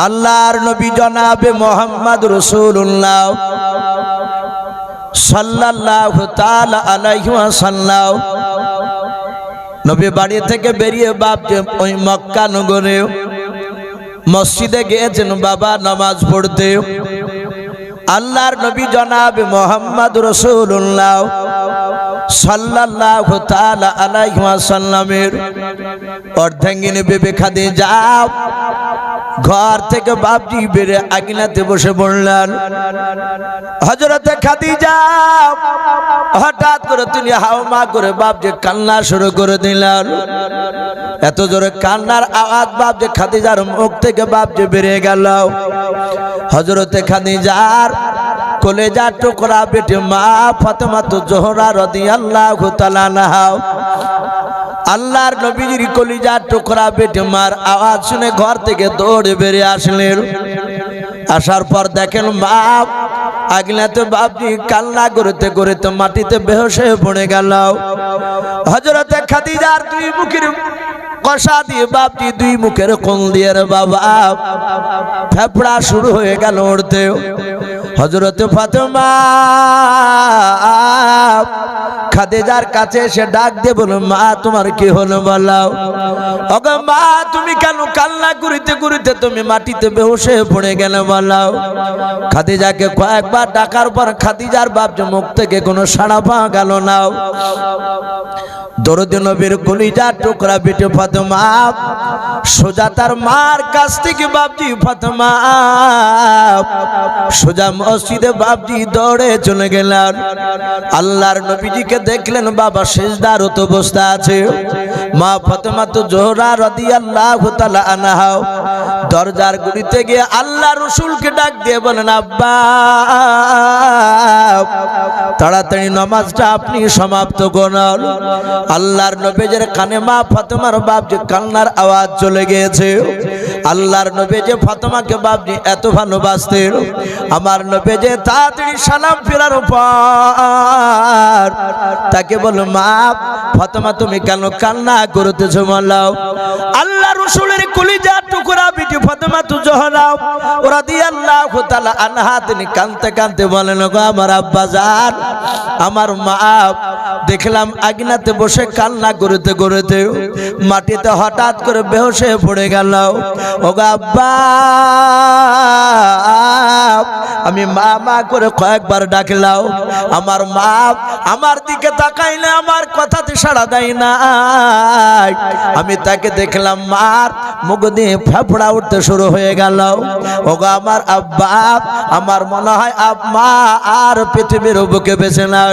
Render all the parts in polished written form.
আল্লাহর নবী জনাবে মুহাম্মদ রাসূলুল্লাহ সাল্লাল্লাহু তাআলা আলাইহি ওয়াসাল্লাম নবী বাড়ি থেকে বেরিয়ে বাপজি ওই মক্কা নগরে মসজিদে গিয়েছেন বাবা নামাজ পড়তে। আল্লাহর নবী জনাবে মুহাম্মদ রাসূলুল্লাহ সাল্লাল্লাহু তাআলা আলাইহি ওয়াসাল্লামের অর্ধাঙ্গিনী বিবি খাদিজা ঘর থেকে বাপজি বেরে আঙিনাতে বসে পড়লেন। হযরতে খাদিজা হঠাৎ করে তিনি হাওমা করে বাপজি কান্না শুরু করে দিলেন। এত জোরে কান্নার আওয়াজ বাপজি খাদিজার মুখ থেকে বাপজি বেরিয়ে গেল। হযরতে খাদিজার কলেজার টুকরা বেটি মা ফাতেমা জোহরা রাদিয়াল্লাহু তাআলা আনহা আল্লাহর নবীর কলিজার টুকরা বেটি মার আওয়াজ শুনে ঘর থেকে দৌড়ে বেরিয়ে আসলেন। আসার পর দেখেন মা আগলাতে বাপজি কান্না করতে করতে মাটিতে বেহুশ হয়ে পড়ে গেল। হযরতে খাদিজার দুই মুখের কষা দিয়ে বাপজি দুই মুখের কোণ দিয়ে রে বাবা ফেফড়া শুরু হয়ে গেল উঠতে। হযরতে ফাতেমা খাদিজার কাছে এসে ডাক দিয়ে বলল, মা তোমার কি হলো বলো। ওগো মা তুমি কেন কান্না করিতে করিতে তুমি মাটিতে বেহুশ হয়ে পড়ে গেলে বলো। খাদিজাকে কয়েকবার ডাকার পর খাদিজার বাপজি মুখ থেকে কোনো সাড়া পাওয়া গেল না। দরদি নবীর কলিজার টুকরা বেটি ফাতেমা সোজা তার মার কাছ থেকে বাপজি ফাতেমা সোজা মসজিদে বাপজি দৌড়ে চলে গেলেন। আল্লাহর নবীজিকে দেখলেন বাবা সিজদারত অবস্থা আছে। মা ফাতেমা জোহরা রাদিয়াল্লাহু তাআলা আনহা দরজার গুড়িতে গিয়ে আল্লাহ রাসূলকে ডাক দিয়ে বলেন, আব্বা তাড়াতাড়ি নামাজটা আপনি সমাপ্ত করুন। আল্লাহর নবীর কানে মা ফাতেমার বাপজি কান্নার আওয়াজ চলে গিয়েছে। আল্লাহর নবী যে ফাতেমাকে বাপজি এত ভালোবাসতেন, আমার নবী যে তাড়াতাড়ি সালাম ফেরার পর তাকে বলো, মা ফাতেমা তুমি কেন কান্না করতেছো বলো। আল্লাহ রাসূলের কলিজার টুকরা বেটি ফাতেমা জোহরা রাদিয়াল্লাহু তাআলা আনহা তিনি কাঁদতে কাঁদতে বলেন, গো আমার আব্বা জান আমার মা দেখলাম আঙিনাতে বসে কান্না করতে করতে মাটিতে হঠাৎ করে বেহুশ হয়ে পড়ে গেল। ওগো আব্বা আমি মা মা করে কয়েকবার ডাকলাম, আমার মা আমার দিকে তাকাইলে আমার কথাতে সাড়া দেয় না। আমি তাকে দেখলাম মার মুখ দিয়ে ফেফড়া উঠতে শুরু হয়ে গেল। ওগো আমার আব্বা আমার মনে হয় মা আর পৃথিবীর বুকে বেঁচে নাই।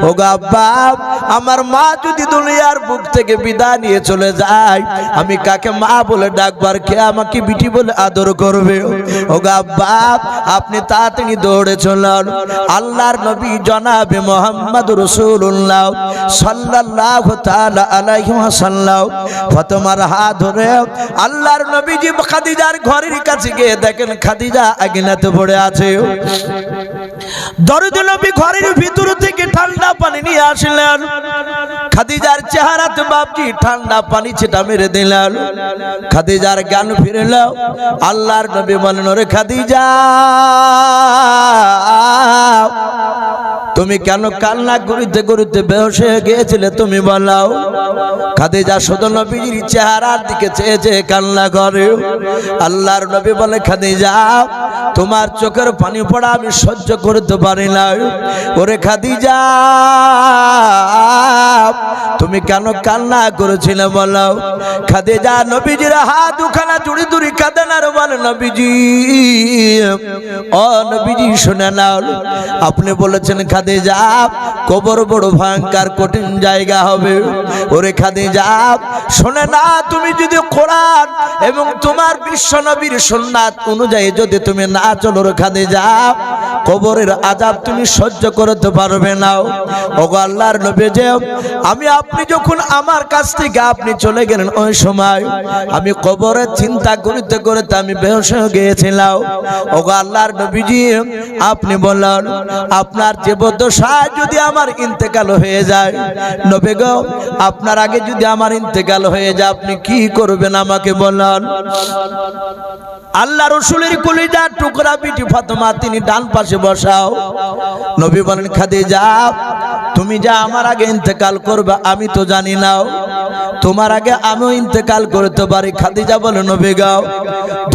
ওগো আব্বা আমার মা যদি দুনিয়ার বুক থেকে বিদায় নিয়ে চলে যায় আমি কাকে মা বলে ডাকবার, কে আমাকে বিটি বলে আদর করবে। ওগো আব্বা আপনি তাড়াতাড়ি দৌড়ে চলুন। আল্লাহর নবী জনাবে মুহাম্মদ রাসূলুল্লাহ সাল্লাল্লাহু তাআলা আলাইহি ওয়াসাল্লাম ফাতেমার হাত ধরে আল্লাহর নবীজি খাদিজার ঘরের কাছে গিয়ে দেখেন খাদিজা আঙিনাতে পড়ে আছে। দরদি নবী ঘরের ভিতর থেকে ঠান্ডা পানি নিয়ে আসলেন। খাদিজার চেহারাতে বাপজি ঠান্ডা পানি ছিটা মেরে দিলেন। খাদিজার জ্ঞান ফিরল। আল্লাহর নবী বলেন, ওরে খাদিজা তুমি কেন কান্না করিতে করিতে বেহুশ হয়ে গিয়েছিলে তুমি বলো। খাদিজা শুধু নবীর চেহারার দিকে চেয়ে চেয়ে কান্না করে। আল্লাহর নবী বলে, খাদিজা তোমার চোখের পানি পড়া আমি সহ্য করতে পারি না। ওরে খাদিজা তুমি কেন কান্না করেছিলে বলো। খাদিজা নবীজির হাত দুখানা জুড়ি জুড়ি কাঁদেন আর বলে, নবীজি ও নবীজি শুনে নাও, আপনি বলেছেন খাদিজা কবর বড় ভয়ঙ্কর কঠিন জায়গা হবে। ওরে খাদিজা শুনে না, তুমি যদি কোরআন এবং তোমার বিশ্ব নবীর সুন্নাত অনুযায়ী যদি তুমি না চলো রে খাদিজা কবরের আযাব তুমি সহ্য করতে পারবে না। ওগো আল্লাহর নবী যে আমি আপনি যখন আমার কাছ থেকে আপনি চলে গেলেন ওই সময় আমি কবরের চিন্তা করতে করতে আমি বেহুশ হয়ে গিয়েছিলাম। ওগো আল্লাহর নবীজি আপনি বললেন আপনার জীবদ্দশায় যদি আমার ইন্তেকাল হয়ে যায়, নবী গো আপনার আগে যদি আমার ইন্তেকাল হয়ে যায় আপনি কি করবেন আমাকে বলুন। আল্লাহ রাসূলের কলিজার টুকরা বিটি ফাতেমা তিনি ডান পাশে বসাও। নবী বলেন খাদিজা তুমি যা আমার আগে ইন্তেকাল করবে আমি তো জানি না, তোমার আগে আমিও ইন্তেকাল করতে পারি। খাদিজা বলে নবী গো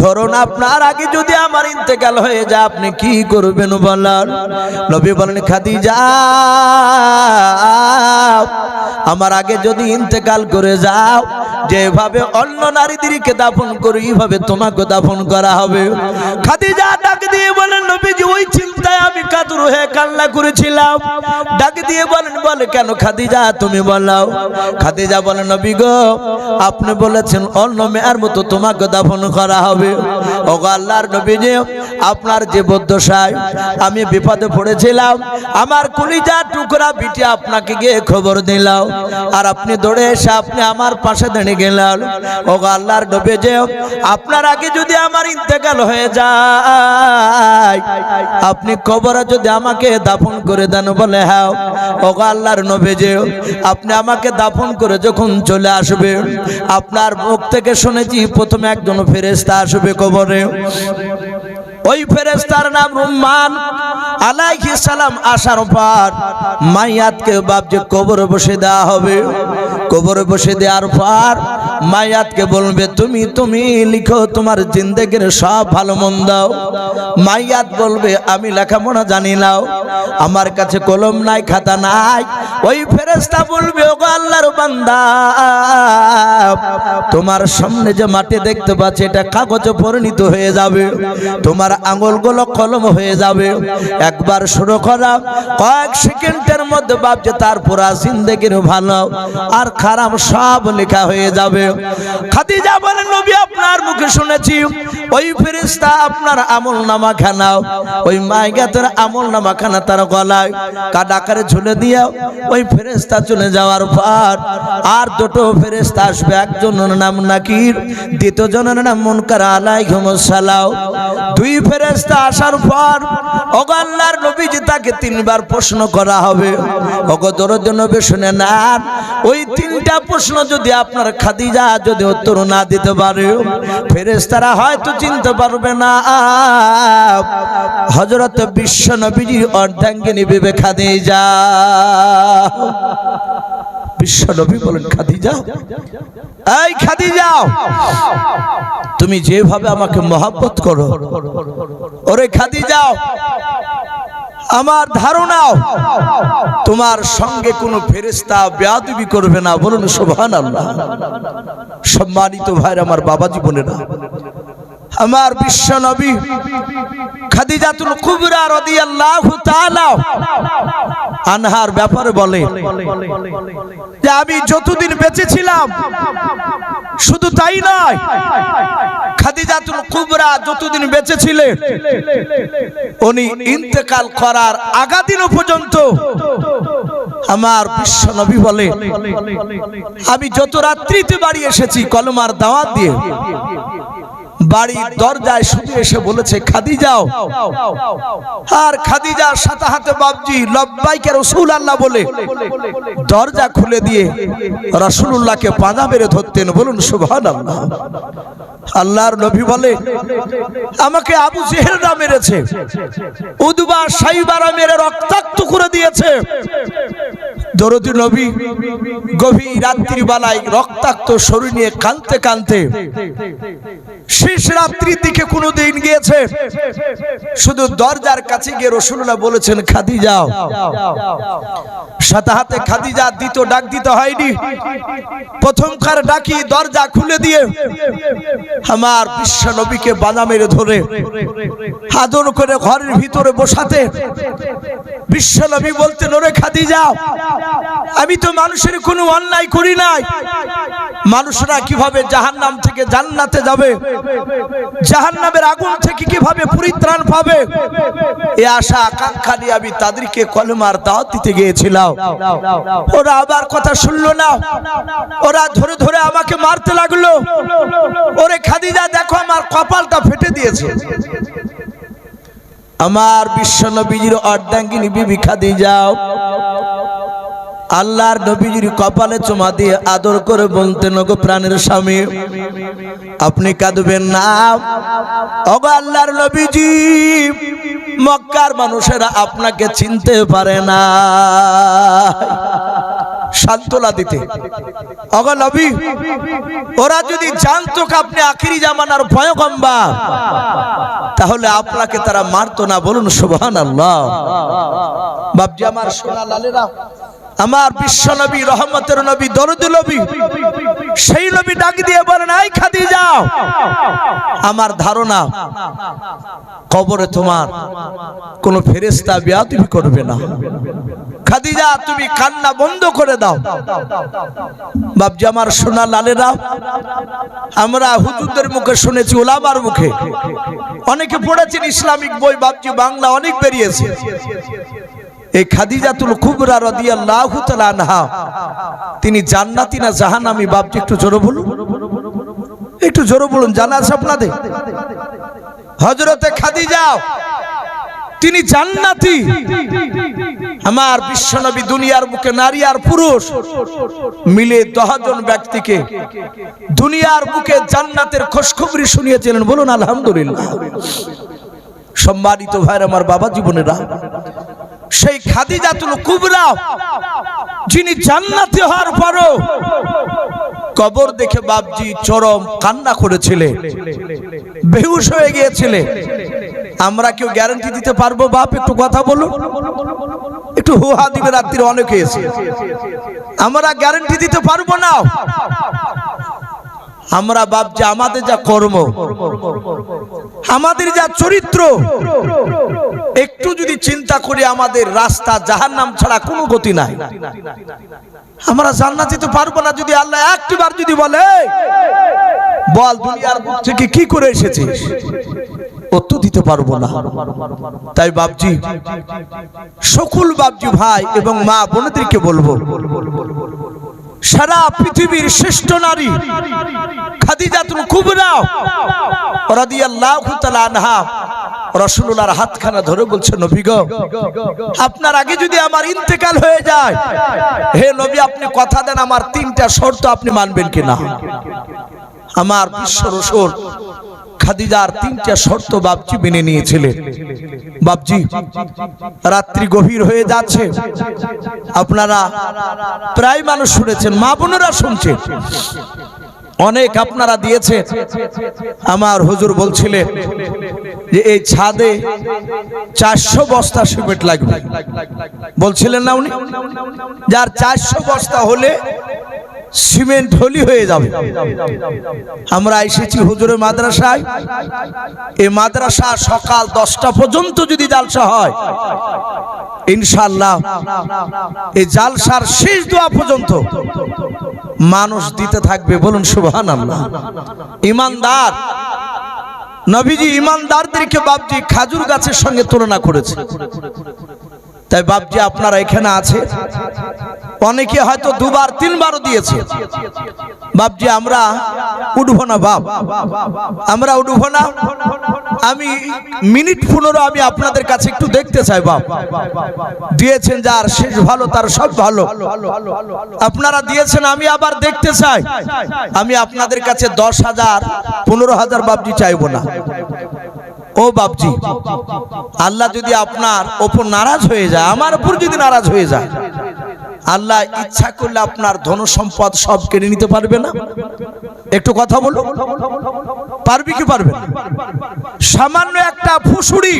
ধরুন আপনার আগে যদি আমার ইন্তেকাল হয়ে যায় আপনি কি করবেন বলেন। নবী বলেন খাদিজা আমার আগে যদি ইন্তেকাল করে যাও যেভাবে অন্য নারীদেরকে দাফন করি এইভাবে তোমাকে দাফন করা হবে। খাদিজা ডাক দিয়ে বলেন নবীজি ওই চিন্তায় আমি কাতর হয়ে কান্না করেছিলাম। ডাক দিয়ে বলেন বলে কেন খাদিজা তুমি বলো। খাদিজা বলেন নবী গো আপনি বলেছেন অন্য মেয়ের মতো তোমাকে দাফন করা হবে। ওগো আল্লাহর নবীজি আপনার জীবদ্দশায় আমি বিপদে পড়েছিলাম, আমার কলিজার টুকরা বিটি আপনাকে গিয়ে খবর দিলাম আর আপনি দৌড়ে এসে আপনি আমার পাশে দাঁড়িয়ে গেলেন। ওগো আল্লাহর নবী যে আপনার আগে যদি আমার ইন্তেকাল হয়ে যায় আপনি কবরে যদি আমাকে দাফন করে দেন বলে হ্যাঁ। ওগো আল্লাহর নবী যে আপনি আমাকে দাফন করে যখন চলে আসবে আপনার মুখ থেকে শুনেছি প্রথমে একজন ফেরেশতা আসবে কবরে। ওই ফেরেশতার নাম রুম্মান আলাইহিস সালাম। আসার পর মাইয়াতকে বাপজি কবরে বসে দেওয়া হবে। কবরে বসে দেওয়ার পর মাইয়াতকে বলবে তুমি তুমি লিখো তোমার জিন্দেগির সব ভালো মন্দ। মাইয়াত বলবে আমি লেখাপড়া জানি না, আমার কাছে কলম নাই খাতা নাই। ওই ফেরেশতা বলবে ওগো আল্লাহর বান্দা তোমার সামনে যে মাটি দেখতে পাচ্ছ এটা কাগজে পরিণত হয়ে যাবে, তোমার আঙ্গুলগুলো কলম হয়ে যাবে। একবার শুরু করা কয়েক সেকেন্ডের মধ্যে বাপজি তার পুরা জিন্দেগির ভালো আর খারাপ সব লেখা হয়ে যাবে। খাদিজা বলেন নবী আপনার মুখে শুনেছি ওই ফেরেশতা আপনার আমলনামা খানা ওই মাইয়াতের আমলনামা খানা তার গলায় কাটা আকারে ঝুলে দিয়ে ওই ফেরেশতা চলে যাওয়ার পর আর দুটো ফেরেশতা আসবে, একজনের নাম নাকির দ্বিতীয় জনের নাম মুনকার আলাইহিমুস সালাম। দুই ফেরেশতা আসার পর ওগো আল্লাহর নবীজি তাকে তিনবার প্রশ্ন করা হবে। ওগো দরদ নবী শুনে নেন ওই তিনটা প্রশ্ন যদি আপনার খাদিজা যদি উত্তর না দিতে পারে ফেরেশতারা হয়তো চিনতে পারবে না হযরত বিশ্ব নবীজি অর্ধাঙ্গিনী বিবি খাদিজা। বিশ্ব নবী বলেন খাদিজা এই খাদিজা তুমি যেভাবে আমাকে মহব্বত করো ওরে খাদিজা আমার ধারণা তোমার সঙ্গে কোনো ফেরেশতা বেয়াদবি করবে না। বলুন সুবহানাল্লাহ। সম্মানিত ভাইরা আমার বাবাজি বোনেরা আমার বিশ্ব নবী খাদিজাতুল কুবরা রাদিয়াল্লাহু তাআলা আনহার ব্যাপারে বলে যে আমি যতদিন বেঁচে ছিলাম শুধু তাই নয় খাদিজাতুল কুবরা যতদিন বেঁচে ছিলেন উনি ইন্তেকাল করার আগা দিন পর্যন্ত আমার বিশ্ব নবী বলে আমি যত রাত্রিতে বাড়ি এসেছি কলমার দাওয়াত দিয়ে বাড়ির দরজায় শুধু এসে বলেছে খাদিজাও, আর খাদিজার সাথে হাতে বাপজি লব্বাইকে রাসূলুল্লাহ বলে দরজা খুলে দিয়ে রাসূলুল্লাহকে পাঁজা মেরে ধরতেন। বলুন সুবহানাল্লাহ। আল্লাহর নবী বলে আমাকে আবু জেহেলরা মেরেছে, উদবা সাইবারা মেরে রক্তাক্ত করে দিয়েছে। দরদি নবী গভীর রাত্রি বেলায় রক্তাক্ত শরীর নিয়ে কাঁদতে কাঁদতে শেষ রাত্রির দিকে কোনদিন গিয়েছে শুধু দরজার কাছে গিয়ে রাসূলুল্লাহ বলেছেন খাদিজা। সাথে হাতে খাদিজা দ্বিতীয় ডাক দিতে হয়নি, প্রথমকার ডাকি দরজা খুলে দিয়ে আমার বিশ্ব নবীকে বাধা মেরে ধরে আদর করে ঘরের ভিতরে বসাতে বিশ্ব নবী বলতেন ওরে খাদিজা আমি তো মানুষের কোনো অন্যায় করি নাই, মানুষরা কিভাবে জাহান্নাম থেকে জান্নাতে যাবে, জাহান্নামের আগুন থেকে কিভাবে পরিত্রাণ পাবে, এই আশা আকাঙ্ক্ষা নিয়ে আমি তাদেরকে কলেমার দাওয়াত দিতে গিয়েছিলাম। ওরা আবার কথা শুনলো না, ওরা ধরে ধরে আমাকে মারতে লাগলো। ওরে খাদিজা দেখো আমার কপালটা ফেটে দিয়েছে। আমার বিশ্ব নবীজির অর্ধাঙ্গিনী বিবি খাদিজা আল্লাহর নবীজির কপালে চুমা দিয়ে আদর করে বলতেন, ওগো প্রাণের স্বামী আপনি কাঁদবেন না। ওগো আল্লাহর নবীজি, মক্কার মানুষেরা আপনাকে চিনতে পারে না। সান্ত্বনা দিতে, ওগো নবী ওরা যদি জানতো আপনি আখিরি জামানার পয়গম্বর তাহলে আপনাকে তারা মারতো না। বলুন সুবহানাল্লাহ। বাপজি আমার সোনা লালেরা, আমার বিশ্ব নবী, রহমতের নবী, দরুদ নবী, সেই নবী ডাক দিয়ে বলেন, আই খাদিজা আমার ধারণা কবরে তোমার কোন ফেরেশতা বেয়াদবি করবে না। খাদিজা তুমি কান্না বন্ধ করে দাও। বাপজি আমার সোনা লালেরা, আমরা হুজুরদের মুখে শুনেছি, ওলামার মুখে অনেকে পড়েছেন ইসলামিক বই, বাপজি বাংলা অনেক বেরিয়েছে। এই খাদিজাতুল কুবরা রাদিয়াল্লাহু তাআলা আনহা তিনি জান্নাতি না জাহান্নামী? বাপজি একটু জোরে বলুন, একটু জোরে বলুন। জানা আছে আপনাদের? হযরতে খাদিজা তিনি জান্নাতি। আমার বিশ্বনবী দুনিয়ার বুকে নারী আর পুরুষ মিলে 10 জন ব্যক্তিকে দুনিয়ার বুকে জান্নাতের খুশখবরি শুনিয়েছিলেন। বলুন আলহামদুলিল্লাহ। সম্মানিত ভাইরা আমার, বাবা জীবনেরা, সেই খাদিজাতুল কুবরা যিনি জান্নাতি হওয়ার পরও কবর দেখে বাপজি চরম কান্না করেছিলেন, বেহুশ হয়ে গিয়েছিলেন। আমরা কেউ গ্যারান্টি দিতে পারবো? বাপ একটু কথা বলুন, একটু হুহা দিবে। রাত্রিরে অনেকে এসে আমরা গ্যারান্টি দিতে পারবো না। আমরা বাপজি আমাদের যা কর্ম, আমাদের যা চরিত্র, একটু যদি চিন্তা করি আমাদের রাস্তা জাহান্নাম ছাড়া কোনো গতি নাই। আমরা জান্নাত যেতে পারবো না। যদি আল্লাহ একটিবার যদি বলে বল দুনিয়ার বুক থেকে কি করে এসেছিস, উত্তর দিতে পারবো না। তাই বাপজি, সকল বাপজি ভাই এবং মা বোনদেরকে বলবো, সারা পৃথিবীর শ্রেষ্ঠ নারী খাদিজাতুল কুবরা রাদিয়াল্লাহু তাআলা আনহা রাসূলুল্লাহর হাতখানা ধরে বলছে, নবী গো, আপনার আগে যদি আমার ইন্তেকাল হয়ে যায়, হে নবী আপনি কথা দেন আমার 3টা শর্ত আপনি মানবেন কিনা। আমার বিশ্ব রাসূল খাদিজার 3টা শর্ত বাপজি মেনে নিয়েছিলেন। বাপজি রাত্রি গভীর হয়ে যাচ্ছে, আপনারা প্রায় মানুষ শুনেছেন, মা বোনেরা শুনছেন, অনেক আপনারা দিয়েছে। আমার হুজুর বলছিলেন যে এই ছাদে 400 বস্তা সিমেন্ট লাগবে, বলছিলেন না উনি? যার 400 বস্তা হলে সিমেন্ট ঢলি হয়ে যাবে। আমরা এসেছি হুজুরের মাদ্রাসায়। এই মাদ্রাসা সকাল 10টা পর্যন্ত যদি জালসা হয়, ইনশাআল্লাহ এই জালসার শেষ দোয়া পর্যন্ত মানুষ দিতে থাকবে। বলুন সুবহানাল্লাহ। ইমানদার নবীজি ইমানদারদেরকে বাপজি খাজুর গাছের সঙ্গে তুলনা করেছে। তাই বাপজি আপনারা এখানে আছে, অনেকে হয়তো 2বার 3বারও দিয়েছে। বাপজি আমরা উঠবো না, বাপ আমরা উঠবো না। আমি মিনিট 15 আমি আপনাদের কাছে একটু দেখতে চাই। বাপ দিয়েছেন, যার শেষ ভালো তার সব ভালো। আপনারা দিয়েছেন, আমি আবার দেখতে চাই। আমি আপনাদের কাছে 10,000 15,000 বাপজি চাইবো না। ও বাপজি, আল্লাহ যদি আপনার ওপর নারাজ হয়ে যায়, আমার উপর যদি নারাজ হয়ে যায়, আল্লাহ ইচ্ছা করলে আপনার ধন সম্পদ সব কেড়ে নিতে পারবে না? একটু কথা বলো, পারবি কি পারবে না? সামান্য একটা ফুসুড়ি,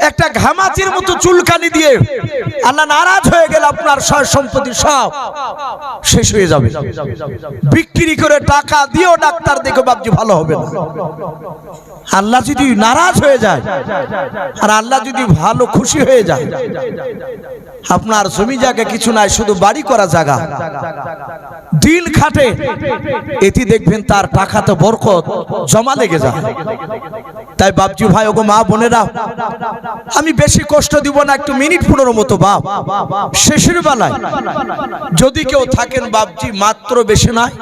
একটা ঘামাচির মতো চুলকানি দিয়ে আল্লাহ নারাজ হয়ে গেলে আপনার সয় সম্পত্তি সব শেষ হয়ে যাবে। বিক্রি করে টাকা দিয়েও ডাক্তার দেখে বাপজি ভালো হবে না। আল্লাহ যদি নারাজ হয়ে যায় আর আল্লাহ যদি ভালো খুশি হয়ে যায়, আপনার জমি জায়গা কিছু নাই, শুধু বাড়ি করা জায়গা, দিন খাটে, এটি দেখবেন তার টাকাতে বরকত জমা লেগে যায়। তাই বাপজি ভাই, ওগো মা বোনেরা, আমি বেশি কষ্ট দিব না, একটু মিনিট 15 মতো বাপ শেষের বেলায় যদি কেউ থাকেন বাপজি, মাত্র বেশি নয়,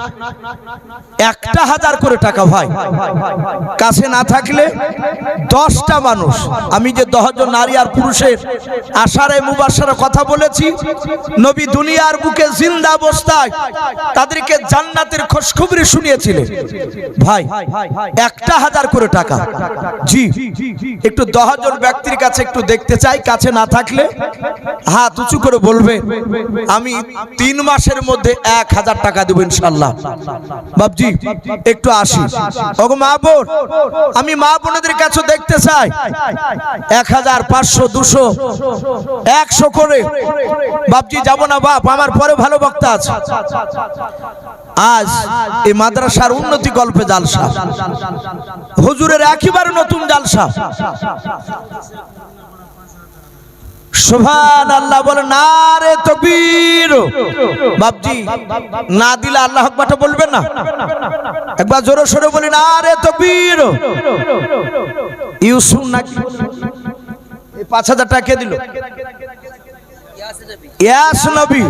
1000 করে টাকা ভাই, কাছে না থাকলে 10টা মানুষ, আমি যে 10 জন নারী আর পুরুষের আশারে মুবাশশারে কথা বলেছি, নবী দুনিয়ার বুকে জিন্দা অবস্থায় তাদেরকে জান্নাতের খুশখবরি শুনিয়েছিলেন ভাই, 1000 করে টাকা। জি, একটু 10 জন ব্যক্তির কাছে একটু দেখতে চাই, কাছে না থাকলে হাত উঁচু করে বলবে আমি 3 মাসের মধ্যে 1000 টাকা দেব ইনশাআল্লাহ। বাপজি একটু আসি, ওগো মা বোন, আমি মা বোনদের কাছে দেখতে চাই 1000, 500, 200, 100 করে। বাপজি যাব না বাপ, আমার পরে ভালো বক্তা আছে। আজ এই মাদ্রাসার উন্নতি গল্পে জালসা, হুজুরের একেবারে নতুন জালসা। সুবহানাল্লাহ, বলে নারে তাকবীর। বাপজি না দিলে আল্লাহু আকবার বলবেন না? একবার জোরে সোরে বলি নারে তাকবীর। ইউসুফ নাকি 5000 টাকা কে দিল? ইয়াস নবী।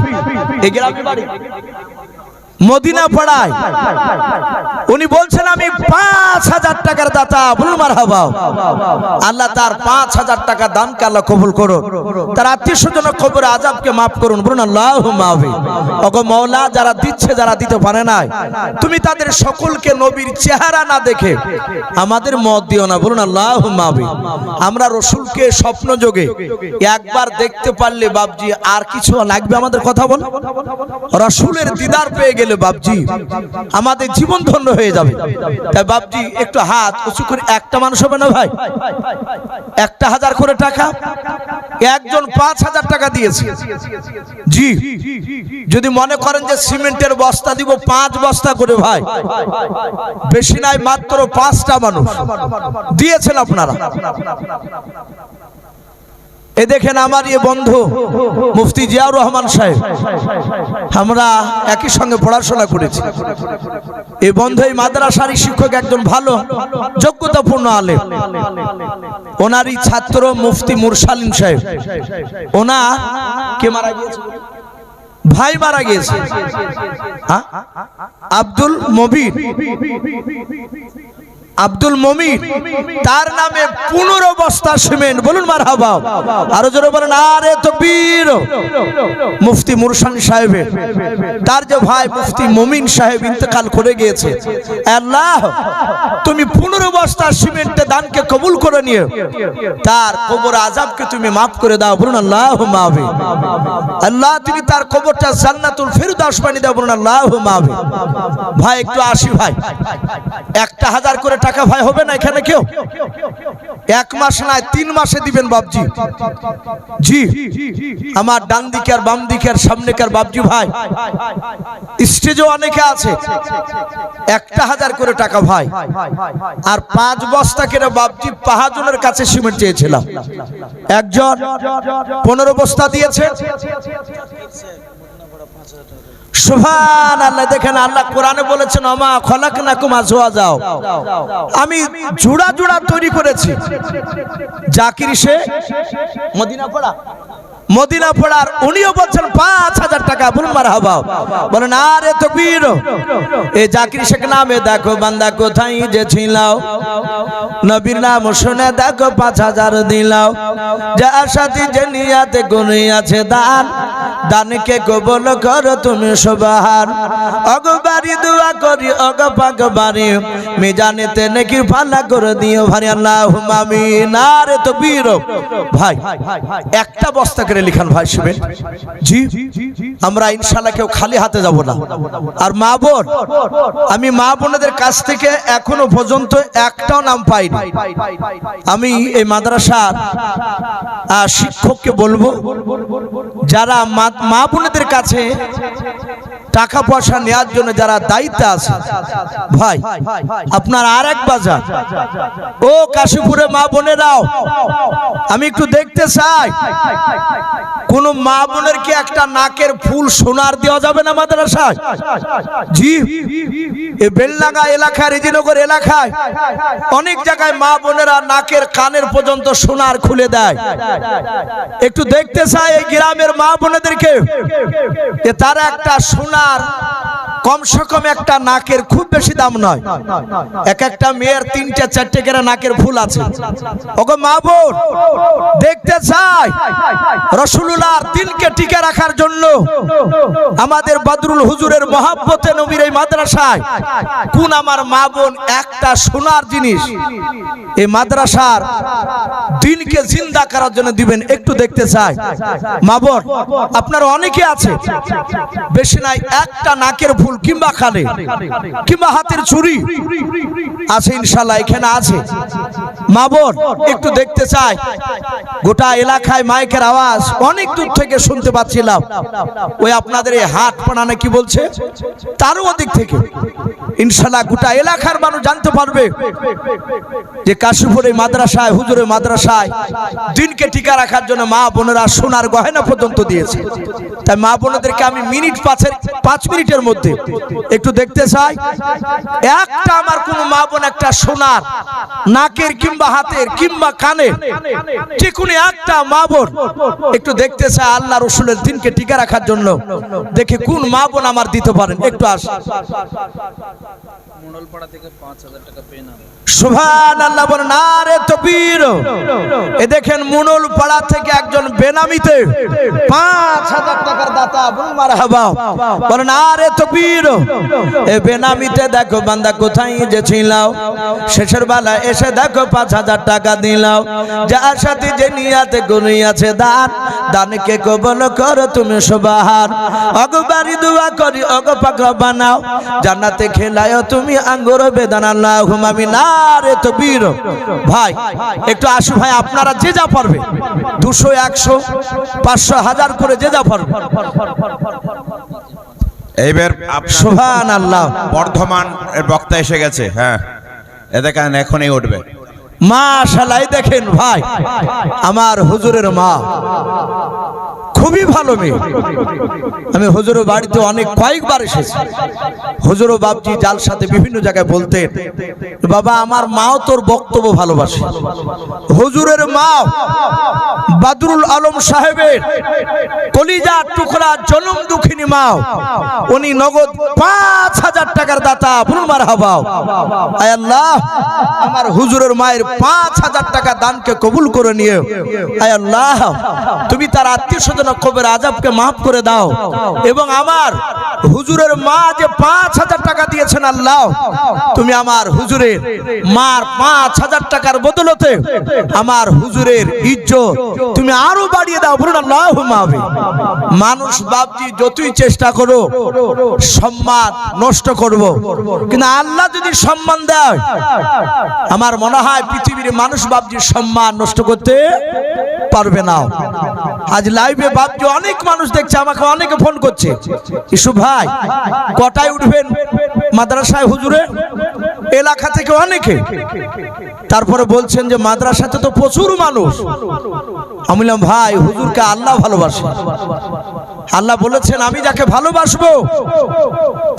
এই গ্রামে বাড়ি মদিনা পাড়ায়। উনি বলছেন আমি 5000 টাকার দাতা। বলুন মারহাবা। আল্লাহ তার 5000 টাকা দানকে আল্লাহ কবুল করুন, তার আত্মীয় স্বজন কবরে আযাবকে মাফ করুন। বলুন আল্লাহুম্মা আমিন। ওগো মাওলা, যারা দিচ্ছে যারা দিতে পারে নাই, তুমি তাদের সকলকে নবীর চেহারা না দেখে আমাদের মত দিও না। বলুন আল্লাহুম্মা আমিন। আমরা রাসূলকে স্বপ্ন যোগে একবার দেখতে পারলে বাপজি আর কিছু লাগবে আমাদের? কথা বল। রাসূলের দিদার পেয়ে গেলে বাপজি আমাদের জীবন ধন্য হয়ে যাবে। তাই বাপজি একটু হাত উঁচু করে, একটা মানুষ হবে না ভাই, 1000 করে টাকা, একজন 5000 টাকা দিয়েছে। জি, যদি মনে করেন যে সিমেন্টের বস্তা দিব 5 বস্তা করে ভাই, বেশি নাই, মাত্র 5টা মানুষ দিয়েছেন আপনারা। এ দেখেন আমার এ বন্ধু মুফতি জিয়াউর রহমান সাহেব, আমরা একই সঙ্গে পড়াশোনা করেছি। এই বন্ধু এই মাদ্রাসার শিক্ষক, একজন ভালো যোগ্যতাপূর্ণ আলেম। ওনারই ছাত্র মুফতি মুরসালিম সাহেব, ওনা কে মারা গিয়েছে? ভাই মারা গিয়েছে, আব্দুল মবিন, আব্দুল মমিন, তার নামে 15 বস্তা সিমেন্ট। বলুন মারহাবা। আরো জোরে বলেন আরে তাকবীর। মুফতি মুরসালিম সাহেবের তার যে ভাই মুফতি মমিন সাহেব ইন্তেকাল করে গিয়েছে। আল্লাহ তুমি 15 বস্তা সিমেন্টের দানকে কবুল করে নিও, তার কবর আযাবকে তুমি maaf করে দাও। বলুন আল্লাহুম্মা আমিন। আল্লাহ তুমি তার কবরটা জান্নাতুল ফেরদাউস বানিয়ে দাও। বলুন আল্লাহুম্মা আমিন। ভাই একটু আসি ভাই, 1000 করে টাকা ভাই হবে না এখানে কেউ? 1 মাস নয়, 3 মাসে দিবেন বাপজি। জি, আমার ডান দিকে আর বাম দিকে আর সামনেকার বাপজি ভাই, স্টেজে অনেকে আছে, 1000 করে টাকা ভাই, আর 5 বস্তা করে বাপজি 5 জনের কাছে সিমেন্ট চেয়েছিলাম। একজন 15 বস্তা দিয়েছে। সুবহানাল্লাহ। দেখেন আল্লাহ কোরআনে বলেছেন আমা খলাকনাকুম আজওয়াজা, আমি জোড়া জোড়া তৈরি করেছি। জাকির শেখ মদিনা পড়া, মদিনা পড়ার, উনিও বলছেন 5000 টাকা। বলুন মারহাবা। বলেন আরে তাকবীর। এই জাকির শেখ নামে দেখো বান্দা কোথায় যে ছিলাও, নবীর নাম শুনে দেখো 5000 দিলাও। যা আশাতি যে নিয়াতে গুণে আছে দান, দানকে কবুল করো তুমি সুবহান। অগবারি দোয়া করি অগ পাক বাড়ি, মিজানেতে নেকি ফালা করে দিও ভাই। আল্লাহুম্মা আমিন। আরে তাকবীর। ভাই একটা বস্তা করে লিখান ভাই শিবেন। জি, আমরা ইনশাআল্লাহ কেউ খালি হাতে যাব না। আর মা বোন, আমি মা বোনদের কাছ থেকে এখনো পর্যন্ত একটাও নাম পাইনি। আমি এই মাদ্রাসার শিক্ষককে বলবো, যারা মা বোনদের কাছে টাকা পয়সা নেওয়ার জন্য যারা দায়িত্ব আছে ভাই, আপনার আর এক বাজার ও কাশীপুরে মা বোনেরাও, আমি একটু দেখতে চাই কোন মা বোনের কি একটা নাকের ফুল সোনার দেওয়া যাবে না মাদ্রাসায়? জি, এই বেলডাঙ্গা এলাকায়, রেজিনগর এলাকায় অনেক জায়গায় মা বোনেরা নাকের কানের পর্যন্ত সোনার খুলে দেয়। একটু দেখতে চাই এই গ্রামের মা বোনেদেরকে, তারা একটা সোনার কমসে কম একটা নাকের খুব বেশি দাম নয়, এক একটা মেয়ের 3টে 4টে করে নাকের ফুল আছে। ওগো মা বোন, দেখতে চাই রাসূলুল্লাহর দিনকে টিকে রাখার জন্য আমাদের বদরুল হুজুরের মহব্বতে নবীর এই মাদ্রাসায় কোন আমার মা বোন একটা সোনার জিনিস এই মাদ্রাসার দিনকে জিন্দা করার জন্য দিবেন, একটু দেখতে চাই। মা বোন আপনারা অনেকে আছে, বেশি নাই, একটা নাকের ফুল কিংবা খালে কিংবা হাতের চুড়ি আছে, ইনশাআল্লাহ এখানে আছে। মা বোন একটু দেখতে চাই, গোটা এলাকায় মাইকের আওয়াজ অনেক দূর থেকে শুনতে পাচ্ছিলাম, ওই আপনাদের এই হাট পানানে কি বলছে তারও ওদিক থেকে ইনশাআল্লাহ গোটা এলাকার মানুষ জানতে পারবে যে কাশীপুর এই মাদ্রাসায়, হুজুরের মাদ্রাসায় দিনকে টিকা রাখার জন্য মা বোনেরা সোনার গয়না পর্যন্ত দিয়েছে। তাই মা বোনেদেরকে আমি পাঁচ মিনিটের মধ্যে একটু দেখতে চাই, একটা আমার কোন মা বোন একটা সোনার নাকের কিংবা হাতের কিংবা কানের যে কোনো একটা মা বোন একটু দেখতে চাই আল্লাহ রসুলের দিনকে টিকা রাখার জন্য, দেখে কোন মা বোন আমার দিতে পারেন। একটু আস মোড়লপাড়া থেকে 5000 টাকা পেন। সুবহানাল্লাহ, বলেন নারে তাকবীর। এ দেখেন মুনলপাড়া থেকে একজন বেনামিতে 5000 টাকার দাতা, বলুন মারহাবা, বলেন নারে তাকবীর। এ বেনামিতে দেখো বান্দা কোথায় যে ছিলাও, শেষের বেলা এসে দেখো 5000 টাকা দিলাও, যার সাথে যে নিয়াতে গুনি আছে দান, দানকে কবুল করো তুমি সুবহান। অগবারি দোয়া করি অগ পাক বানাও, জান্নাতে খেলায়ো তুমি আঙ্গুর বেদানা, আল্লাহুম্মা আমিন। নারে তাকবীর। ভাই একটু আসো ভাই, আপনারা যে যা পারবে 200 100 500 1000 করে যে যা পারবে। এইবার সুবহানাল্লাহ, বর্ধমান বক্তা এসে গেছে। হ্যাঁ, এ দেখেন এখনই উঠবে। মাশাআল্লাহ, দেখেন ভাই আমার হুজুরের মা খুবই ভালো মেয়ে। আমি হুজুরের বাড়িতে অনেক কয়েকবার এসেছি। হুজুর ও বাপজি জাল সাথে বিভিন্ন জায়গায় বলতেন, বাবা আমার মাও তোর বক্তব্য ভালোবাসে। হুজুরের মা বদরুল আলম সাহেবের কলিজার টুকরা জনম দুঃখিনী মা, উনি নগদ 5000 টাকার দাতা, বলুন মারহাবা। আয় আল্লাহ, আমার হুজুরের মায়ের 5000 টাকা দানকে কবুল করে নিও। আয় আল্লাহ, তুমি তার আত্মীয় স্বজন কবর আযাবকে মাফ করে দাও, এবং আমার হুজুরের মা যে 5000 টাকা দিয়েছেন, আল্লাহ তুমি আমার হুজুরের মার 5000 টাকার বদলতে আমার হুজুরের ইজ্জত তুমি আরো বাড়িয়ে দাও, বলুন আল্লাহুম্মা আমিন। মানুষ বাপজি যতই চেষ্টা করো সম্মান নষ্ট করব, কিন্তু আল্লাহ যদি সম্মান দেয় আমার মনে হয় পৃথিবীর মানুষ বাপজির সম্মান নষ্ট করতে পারবে না। আজ লাইভে বাপজি অনেক মানুষ দেখছে, আমাকে অনেকে ফোন করছে, ইসু ভাই কটায় উঠবেন মাদ্রাসায় হুজুরে, এলাকা থেকে অনেকে। তারপরে বলছেন যে মাদ্রাসাতে তো প্রচুর মানুষ। আমি বললাম ভাই হুজুরকে আল্লাহ ভালোবাসে, আল্লাহ বলেছেন আমি যাকে ভালোবাসবো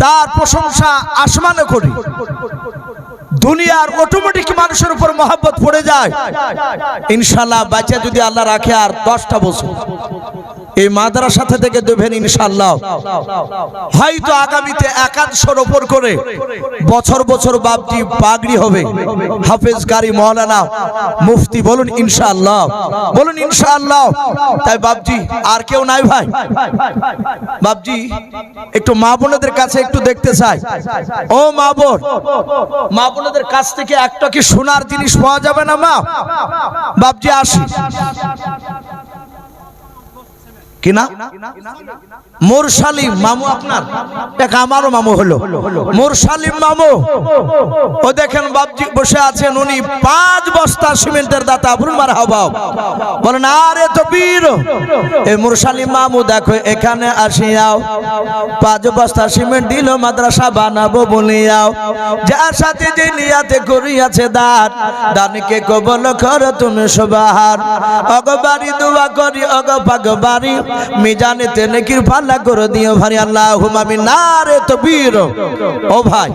তার প্রশংসা আসমানে করি। দুনিয়ার অটোমেটিক মানুষের উপর মহব্বত পড়ে যায়, ইনশাআল্লাহ বাচ্চা যদি আল্লাহ রাখে আর 10টা বছর এই মাদ্রাসা থেকে দেবেন ইনশাআল্লাহ, হয়তো আগামীতে 100-র উপর করে বছর বছর বাপজি পাগড়ি হবে, হাফেজ কারি মাওলানা মুফতি, বলুন ইনশাআল্লাহ, বলুন ইনশাআল্লাহ। তাই বাপজি আর কেউ নাই ভাই, বাপজি একটু মা বোনদের কাছে একটু দেখতে চাই। ও মা বোন, মা বোনদের কাছ থেকে একটা কি সোনার জিনিস পাওয়া যাবে না মা? বাপজি আসি, কি না মুরসালিম মামু আপনার এক আমারও মামু হলো মুরসালিম মামু ও দেখেন বাপজি বসে আছেন উনি 5 বস্তা সিমেন্টের দাতা বলুন মারহাবা বলেন আরে তো বীর এই মুরসালিম মামু দেখো এখানে আসিয়াও 5 বস্তা সিমেন্ট দিল মাদ্রাসা বানাবো বলিয়াও যার সাথে যে নিয়াতে করিয়াছে দানকে কবুল করো তুমি সুবহান অগবারি দোয়া করি অগবারি মিজানেতে নেকির পাল্লা করে দিও ভাই আল্লাহুম্মা আমিন নারে তাকবীর ও ভাই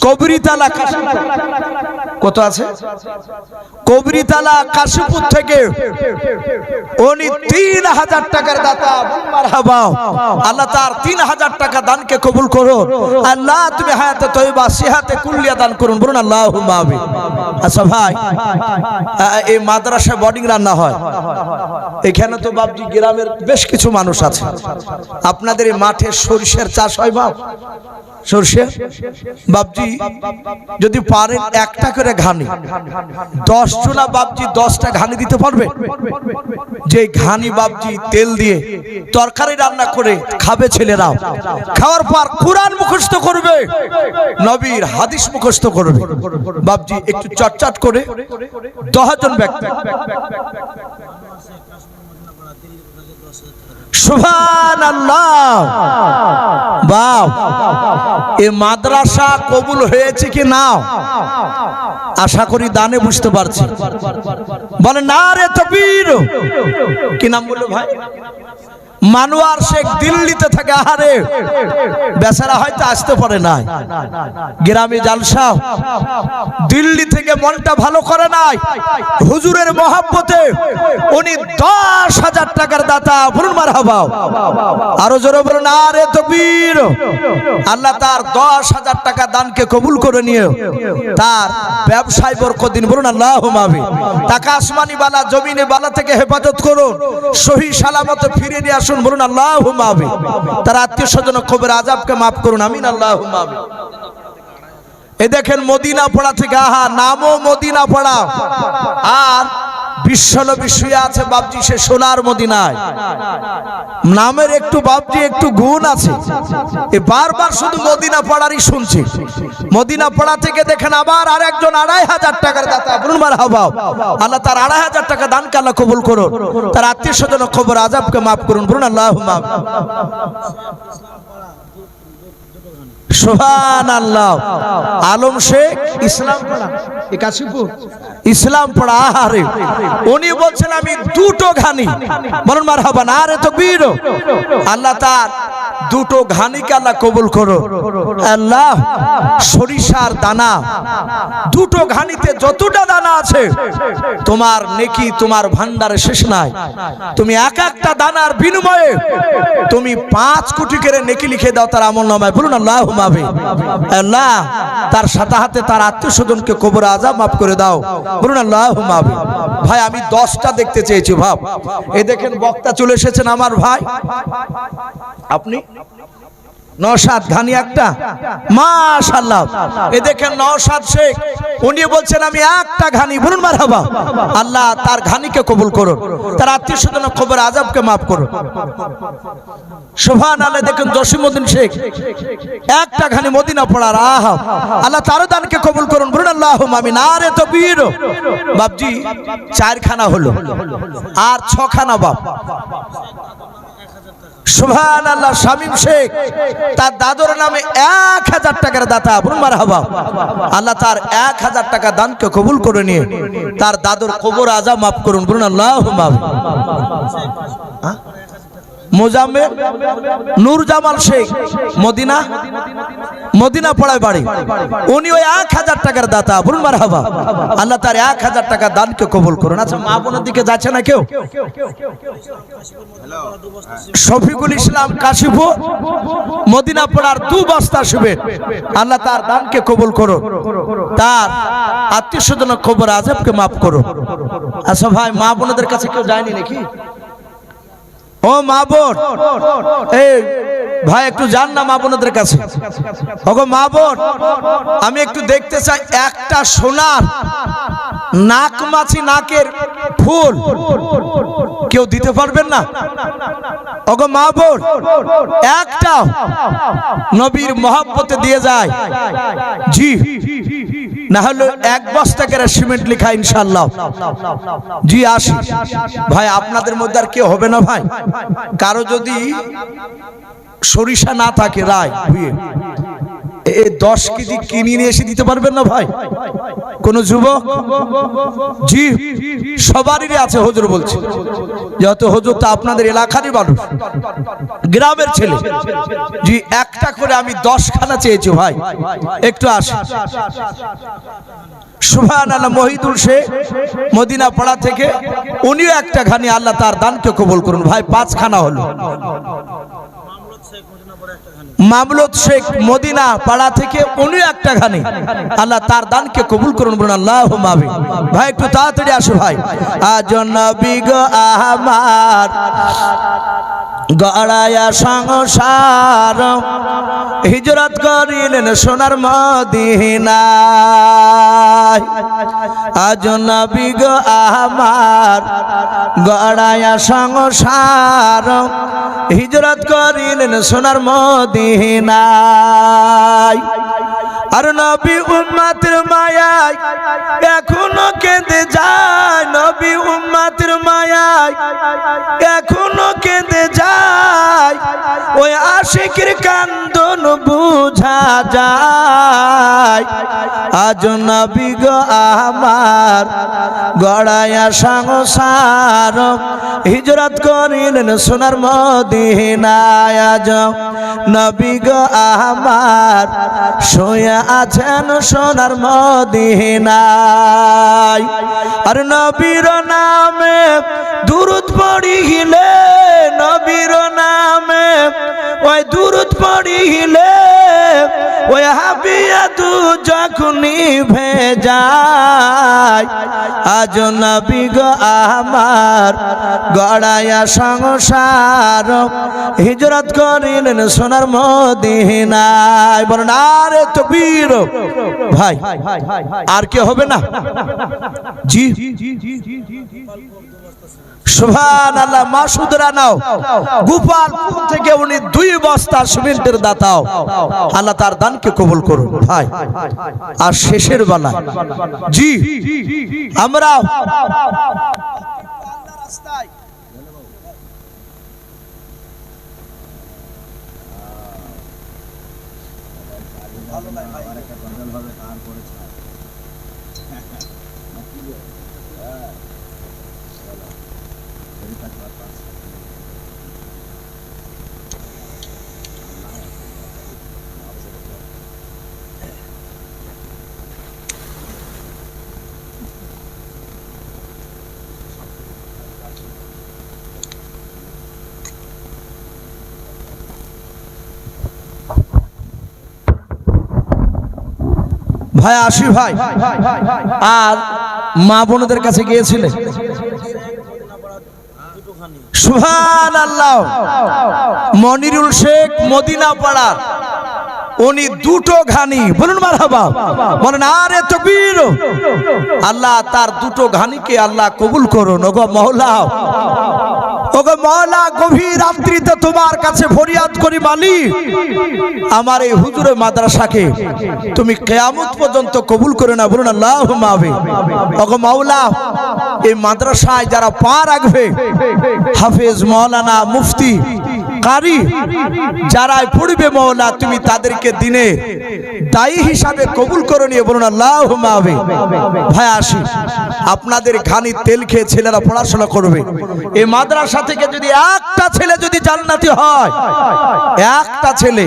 কবরিতলা কত আছে কবরিতলা কাশীপুর থেকে উনি 3000 টাকার দাতা মারহাবা আল্লাহ তার 3000 টাকা দানকে কবুল করো আল্লাহ তুমি হায়াতে তয়্যিবা সিহাতে কুল্লিয়া দান করুন বলুন আল্লাহুম্মা আমিন আচ্ছা ভাই এই মাদ্রাসায় বোর্ডিং রান্না হয় এখানে তো বাপজি গ্রামের বেশ কিছু মানুষ আছে আপনাদের এই মাঠে সরিষার চাষ হয় বাপ সরষে বাপজি যদি পারেন একটা করে ঘানি 10 জনা বাপজি 10টা ঘানি দিতে পারবে যে ঘানি বাপজি তেল দিয়ে তরকারি রান্না করে খাবে ছেলেরা খাওয়ার পর কুরআন মুখস্থ করবে নবীর হাদিস মুখস্থ করবে বাপজি একটু চটচট করে 10 জন ব্যক্তি সুবহানাল্লাহ বাপ এই মাদ্রাসা কবুল হয়েছে কি না আশা করি দানে বুঝতে পারছি বলে নারে তাকবীর কি নাম বললো ভাই মানোয়ার শেখ দিল্লিতে থাকে আহারে বেচারা হয়তো আসতে পারে নাই গ্রামে জালসা দিল্লি থেকে মনটা ভালো করে নাই হুজুরের মহব্বতে উনি 10,000 টাকার দাতা বলুন মারহাবা আরো জোরে বলুন আরে তাকবীর আল্লাহ তার 10,000 টাকা দানকে কবুল করে নিয়ে তার ব্যবসায় বরকত দিন বলুন আল্লাহুম্মা আমিন টাকা আসমানি বালা জমিনে বালা থেকে হেফাজত করুন সহি সালামতে ফিরে নিয়ে আসুন বলুন আল্লাহুম্মা আমিন তার আত্মীয় স্বজন কবর আযাবকে maaf করুন আমিন আল্লাহুম্মা আমিন এই দেখেন মদিনা পাড়া থেকে আহা নামও মদিনা পাড়া আর বিশ্বনবী শুয়ে আছে বাপজি সে সোনার মদিনায় নামের একটু বাপজি একটু গুণ আছে এ বারবার শুধু মদিনা পাড়ারই শুনছি মদিনা পাড়া থেকে দেখেন আবার আরেকজন 2,500 টাকার দাতা বলুন মারহাবা আল্লাহ তার 2,500 টাকা দানকে আল্লাহ কবুল করুন তার আত্মীয় স্বজন কবর আযাবকে maaf করুন বলুন আল্লাহুম্মা সুবহানাল্লাহ আলম শেখ ইসলাম পাড়া এ কাশীপুর ইসলাম পাড়া আরে উনি বলছেন আমি 2টো ঘানি বলুন মারহাবা নারে তাকবীর আল্লাহ তার 2টো ঘানিকে আল্লাহ কবুল করো আল্লাহ সরিষার দানা 2টো ঘানিতে যতটা দানা আছে তোমার নেকি তোমার ভান্ডারে শেষ নাই তুমি এক একটা দানার বিনিময়ে তুমি 5 কোটি করে নেকি লিখে দাও তার আমলনামায় বলুন আল্লাহুম্মা আমিন আল্লাহ তার সাথে হাতে তার আত্মীয় স্বজনকে কবর আযাব maaf করে দাও বলুন আল্লাহুম্মা আমিন ভাই আমি 10টা দেখতে চেয়েছি ভাব এই দেখেন বক্তা চলে এসেছেন আমার ভাই আপনি নওশাদ ঘানি একটা মাশাআল্লাহ এই দেখেন নওশাদ শেখ উনি বলছেন আমি একটা ঘানি বলুন মারহাবা আল্লাহ তার ঘানিকে কবুল করুন তার আত্মীয় স্বজন কবর আযাবকে maaf করুন সুবহানাল্লাহ দেখেন জসিমউদ্দিন শেখ একটা ঘানি মদিনা পড়ার আহা আল্লাহ তার দানকে কবুল করুন বলুন আল্লাহুম্মা আমিন আরে তাকবীর বাপজি 4 খানা হলো আর 6 খানা বাপ সুবহানাল্লাহ শামীম শেখ তার দাদুর নামে 1000 টাকার দাতা বলুন মারহাবা আল্লাহ তার 1000 টাকা দানকে কবুল করে নিয়ে তার দাদুর কবর আযাব maaf করুন বলুন আল্লাহুম্মা মোজাম্মেল নূর জামাল শেখ মদিনা পাড়ায় বাড়ি উনি ওই 1000 টাকার দাতা বলুন মারহাবা আল্লাহ তার 1000 টাকা দানকে কবুল করুন আচ্ছা মা বোনের দিকে যাচ্ছে না কেউ শফিকুল ইসলাম কাশীপুর মদিনা পাড়ার 2 বস্তা শুবেন আল্লাহ তার দানকে কবুল করুন তার আত্মীয় স্বজন কবর আযাবকে maaf করুন আচ্ছা ভাই মা বোনদের কাছে কেউ যায়নি নাকি ও মা বোন এই ভাই একটু যান না মা বোনদের কাছে ওগো মা বোন আমি একটু দেখতে চাই একটা সোনার নাক মাছি নাকের ফুল কেউ দিতে পারবেন না? ওগো মা বোন, একটা নবীর মহব্বতে দিয়ে যায় জি, না হলে এক বস্তা করে সিমেন্ট লেখা ইনশাআল্লাহ জি আসি। ভাই আপনাদের মধ্যে আর কেউ হবে না ভাই? কারো যদি সরিষা না থাকে রায় ধুয়ে 10 কেজি কিনে নিয়ে এসে দিতে পারবেন না ভাই? কোন যুবক? জি সবারই আছে হুজুর বলছে, যেহেতু হুজুর তা আপনাদের এলাকারই মানুষ, গ্রামের ছেলে। জি একটা করে আমি 10 খানা চেয়েছি ভাই, একটু আসি। সুবহানাল্লাহ, মহিদুল শেখ মদিনা পাড়া থেকে, উনিও একটা খানি, আল্লাহ তার দানকে কবুল করুন ভাই। 5 খানা হলো। মামলুদ শেখ মদিনা পাড়া থেকে, উনি একটা খানি, আল্লাহ তার দানকে কবুল করুন বলুন আল্লাহুম্মা আমিন। ভাই একটু তাড়াতাড়ি আসো ভাই। আজ নবী গো আমার গড়ায়া সংসার, হিজরত করিলেন সোনার মদিনায়। আজ নবী গো আমার গড়ায়া সংসার, হিজরত করিলেন সোনার মদিনায়। আর নবী উম্মতের মায়ায় এখনো কেঁদে যায়, নবী উম্মতের মায়ায় এখনো কেঁদে যায়, ওই আশিকের কান্দন বুঝা যায়। আজ নবী গো আমার গড়ায়া সংসার, হিজরত করিলেন সোনার মদিনায়। আজ নবী গো আমার শুয়ে আছেন সোনার মদিনায়। আর নবীর নামে দুরূদ পড়িলে, নবীর নামে ওই দুরূদ পড়িলে, ওই হাবিয়া তু যখনই ভেজায়। আজ নবী গো আমার গড়ায়া সংসার, হিজরত করিলেন সোনার মদিনায়। বলেন আরে তাকবীর ভাই, আর কে হবে না? জি সুবহানাল্লাহ। মাসুদরা নাও গোপালপুর থেকে, উনি 2 বস্তা সিমেন্টের দাতাও, আল্লাহ তার দানকে কবুল করুন ভাই। আর শেষের বেলা জি আমরা ভাই আসি ভাই। আর মা বোনদের কাছে গিয়েছিলেন, সুবহানাল্লাহ, মনিরুল শেখ মদিনা পাড়া, উনি 2টো ঘানি, বলুন মারহাবা, বলেন আরে তাকবীর। আল্লাহ তার 2টো ঘানিকে আল্লাহ কবুল করুন। ওগো মওলা, ওগো মওলা, গভীর রাত্রিতে তোমার কাছে ফরিয়াদ করি মালিক, আমার এই হুজুরের মাদ্রাসাকে তুমি কিয়ামত পর্যন্ত কবুল করে না, বলুন আল্লাহুম্মা আমিন। ওগো মওলা, এই মাদ্রাসায় যারা পা রাখবে, হাফেজ, মাওলানা, মুফতি, কারি যারাই পড়বে মওলা, তুমি তাদেরকে দিনে দায়ী হিসাবে কবুল করে নিয়ে, বলুন আল্লাহুম্মা আমিন। ভাই আসি, আপনাদের ঘানি তেল খেয়ে ছেলেরা পড়াশোনা করবে। এই মাদ্রাসা থেকে যদি একটা ছেলে যদি জান্নাতি হয়, একটা ছেলে,